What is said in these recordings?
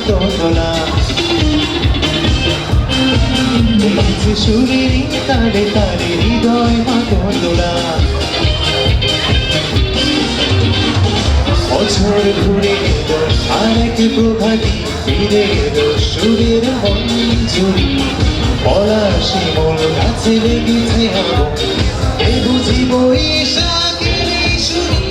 মাতোলা সুরেরই তালে তালে হৃদয় মাতোলা বছর ঘুরে এলো আর এক প্রভাতী ফিরে এলো সুরের মঞ্জুরি পলাশি মূল গাছে লেগেছে আগুন এ বুঝি বৈশাখের সুরি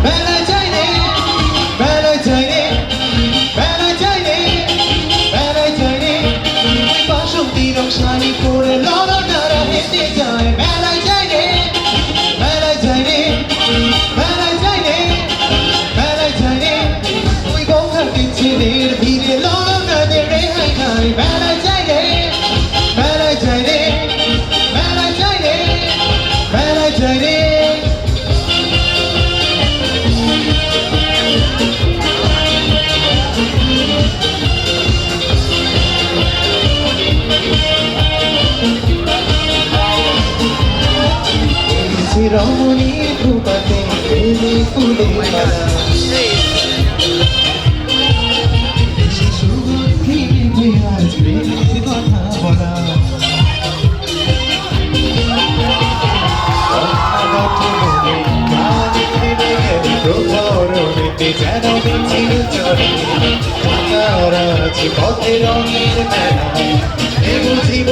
বেলা যায় রে বেলা যায় রে বেলা যায় রে বেলা যায় রে বাসন্তী রং শাড়ি পরে লড়ানারা হেঁটে যায় বেলা যায় রে বেলা যায় রে বেলা যায় রে বেলা যায় রে ওই গঙ্গাটি ছেলের ভিড়ে লড়ানাদের রেহাই নাই বেলা যায় রে বেলা যায় রে বেলা যায় রে বেলা যায় রে রমণী রূপাতে বেলে ফুলে মালা সুগন্ধি মেঘে আজ প্রেমের কথা বলা প্রহরণীতে যেন মিছিল চলে পথে রঙের মেলা বুঝিব